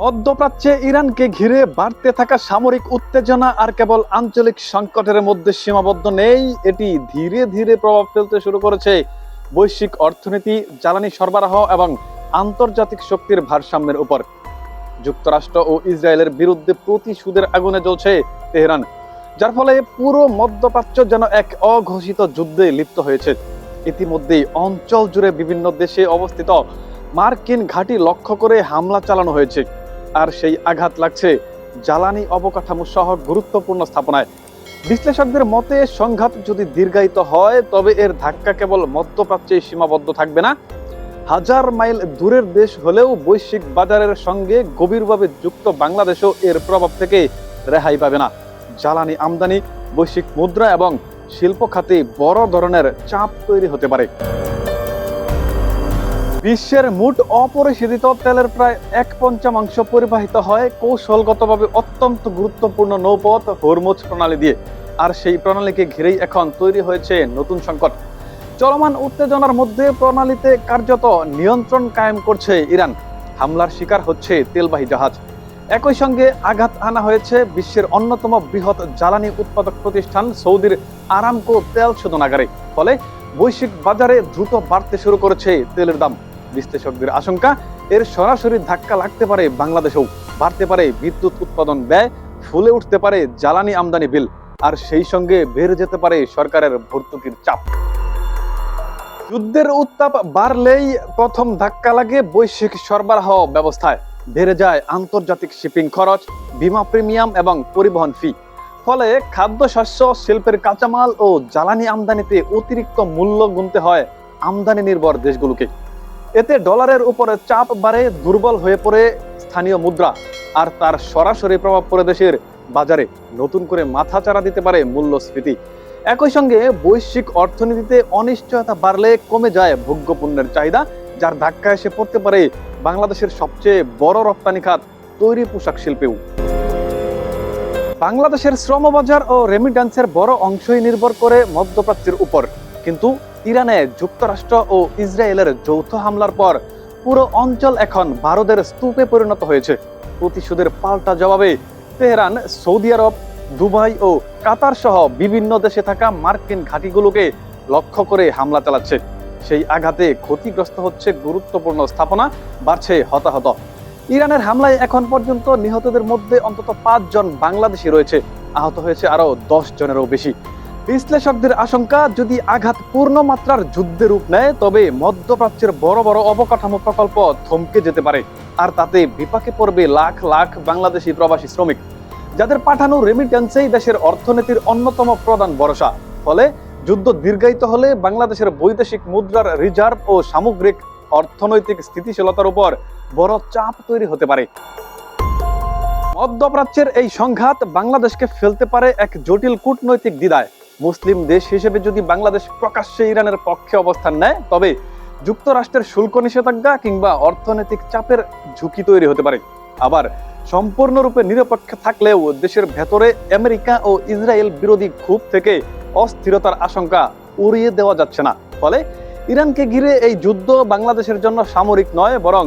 মধ্যপ্রাচ্যে ইরানকে ঘিরে বাড়তে থাকা সামরিক উত্তেজনা আর কেবল আঞ্চলিক সংকটের মধ্যে সীমাবদ্ধ নেই, এটি ধীরে ধীরে প্রভাব ফেলতে শুরু করেছে বৈশ্বিক অর্থনীতি, জ্বালানি সরবরাহ এবং আন্তর্জাতিক শক্তির ভারসাম্যের উপর। যুক্তরাষ্ট্র ও ইসরায়েলের বিরুদ্ধে প্রতিশোধের আগুনে জ্বলছে তেহরান, যার ফলে পুরো মধ্যপ্রাচ্য যেন এক অঘোষিত যুদ্ধে লিপ্ত হয়েছে। ইতিমধ্যেই অঞ্চল জুড়ে বিভিন্ন দেশে অবস্থিত মার্কিন ঘাঁটি লক্ষ্য করে হামলা চালানো হয়েছে, আর সেই আঘাত লাগছে জ্বালানি অবকাঠামো সহ গুরুত্বপূর্ণ স্থাপনায়। বিশ্লেষকদের মতে সংঘাত যদি দীর্ঘায়িত হয় তবে এর ধাক্কা কেবল মধ্যপ্রাচ্যে সীমাবদ্ধ থাকবে না, হাজার মাইল দূরের দেশ হলেও বৈশ্বিক বাজারের সঙ্গে গভীরভাবে যুক্ত বাংলাদেশও এর প্রভাব থেকে রেহাই পাবে না। জ্বালানি আমদানি, বৈশ্বিক মুদ্রা এবং শিল্প খাতে বড় ধরনের চাপ তৈরি হতে পারে। বিশ্বের মোট অপরিশোধিত তেলের প্রায় 1/5 পরিবাহিত হয় কৌশলগতভাবে অত্যন্ত গুরুত্বপূর্ণ নৌপথ হরমুজ প্রণালী দিয়ে, আর সেই প্রণালীকে ঘিরেই এখন তৈরি হয়েছে নতুন সংকট। চলমান উত্তেজনার মধ্যে প্রণালীতে কার্যত নিয়ন্ত্রণ কায়েম করছে ইরান, হামলার শিকার হচ্ছে তেলবাহী জাহাজ। একই সঙ্গে আঘাত আনা হয়েছে বিশ্বের অন্যতম বৃহৎ জ্বালানি উৎপাদক প্রতিষ্ঠান সৌদির আরামকো তেল শোধনাগারে। ফলে বৈশ্বিক বাজারে দ্রুত বাড়তে শুরু করেছে তেলের দাম। বিশ্লেষকদের আশঙ্কা, এর সরাসরি ধাক্কা লাগতে পারে বাংলাদেশেও, বাড়তে পারে বিদ্যুৎ উৎপাদন ব্যয়, ফুলে উঠতে পারে জ্বালানি আমদানি বিল, আর সেই সঙ্গে বেড়ে যেতে পারে সরকারের ভর্তুকির চাপ। যুদ্ধের উত্তাপ বাড়লেই প্রথম ধাক্কা লাগে বৈশ্বিক সরবরাহ ব্যবস্থায়। বেড়ে যায় আন্তর্জাতিক শিপিং খরচ, বীমা প্রিমিয়াম এবং পরিবহন ফি। ফলে খাদ্যশস্য, শিল্পের কাঁচামাল ও জ্বালানি আমদানিতে অতিরিক্ত মূল্য গুনতে হয় আমদানি নির্ভর দেশগুলোকে। এতে ডলারের উপরে চাপ বাড়ে, দুর্বল হয়ে পড়ে স্থানীয় মুদ্রা, আর তার সরাসরি প্রভাব পড়ে দেশের বাজারে। নতুন করে মাথাচাড়া দিতে পারে মূল্যস্ফীতি। একই সঙ্গে বৈশ্বিক অর্থনীতিতে অনিশ্চয়তা বাড়লে কমে যায় ভোগ্যপণ্যের চাহিদা, যার ধাক্কা এসে পড়তে পারে বাংলাদেশের সবচেয়ে বড় রপ্তানি খাত তৈরি পোশাক শিল্পেও। বাংলাদেশের শ্রমবাজার ও রেমিট্যান্সের বড় অংশই নির্ভর করে মধ্যপ্রাচ্যের উপর। কিন্তু ইরানে যুক্তরাষ্ট্র ও ইসরায়েলের যৌথ হামলার পর পুরো অঞ্চল এখন ভারতের স্তূপে পরিণত হয়েছে। প্রতিশোধের পাল্টা জবাবে তেহরান সৌদি আরব, দুবাই ও কাতার সহ বিভিন্ন দেশে থাকা মার্কিন ঘাঁটিগুলোকে লক্ষ্য করে হামলা চালাচ্ছে। সেই আঘাতে ক্ষতিগ্রস্ত হচ্ছে গুরুত্বপূর্ণ স্থাপনা, বাড়ছে হতাহত। ইরানের হামলায় এখন পর্যন্ত নিহতদের মধ্যে অন্তত 5 জন বাংলাদেশি রয়েছে, আহত হয়েছে আরো 10 জনেরও বেশি। বিশ্লেষকদের আশঙ্কা, যদি আঘাত পূর্ণ মাত্রার যুদ্ধে রূপ নেয় তবে মধ্যপ্রাচ্যের বড় বড় অবকাঠামো প্রকল্প থমকে যেতে পারে, আর তাতে বিপাকে পড়বে লাখ লাখ বাংলাদেশি প্রবাসী শ্রমিক, যাদের পাঠানো রেমিটেন্সেই দেশের অর্থনীতির অন্যতম প্রধান ভরসা। ফলে যুদ্ধ দীর্ঘায়িত হলে বাংলাদেশের বৈদেশিক মুদ্রার রিজার্ভ ও সামগ্রিক অর্থনৈতিক স্থিতিশীলতার উপর বড় চাপ তৈরি হতে পারে। মধ্যপ্রাচ্যের এই সংঘাত বাংলাদেশকে ফেলতে পারে এক জটিল কূটনৈতিক দ্বিধায়। মুসলিম দেশ হিসেবে যদি বাংলাদেশ প্রকাশ্যে ইরানের পক্ষে অবস্থান নেয় তবে যুক্তরাষ্ট্রের শুল্ক নিষেধাজ্ঞা কিংবা অর্থনৈতিক চাপের ঝুঁকি তৈরি হতে পারে। আবার সম্পূর্ণরূপে নিরপেক্ষ থাকলেও দেশের ভেতরে আমেরিকা ও ইসরায়েল বিরোধী ক্ষোভ থেকে অস্থিরতার আশঙ্কা উড়িয়ে দেওয়া যাচ্ছে না। ফলে ইরানকে ঘিরে এই যুদ্ধ বাংলাদেশের জন্য সামরিক নয়, বরং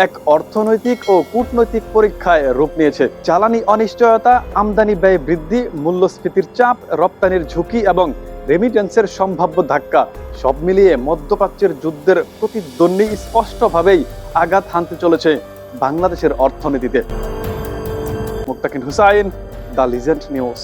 এক অর্থনৈতিক ও কূটনৈতিক পরীক্ষায় রূপ নিয়েছে। জ্বালানি অনিশ্চয়তা, আমদানি ব্যয় বৃদ্ধি, মূল্যস্ফীতির চাপ, রপ্তানির ঝুঁকি এবং রেমিটেন্সের সম্ভাব্য ধাক্কা, সব মিলিয়ে মধ্যপ্রাচ্যের যুদ্ধের প্রতিদ্বন্দ্বী স্পষ্টভাবেই আঘাত হানতে চলেছে বাংলাদেশের অর্থনীতিতে। মুত্তাকিন হুসাইন, দ্য লিজেন্ড নিউজ।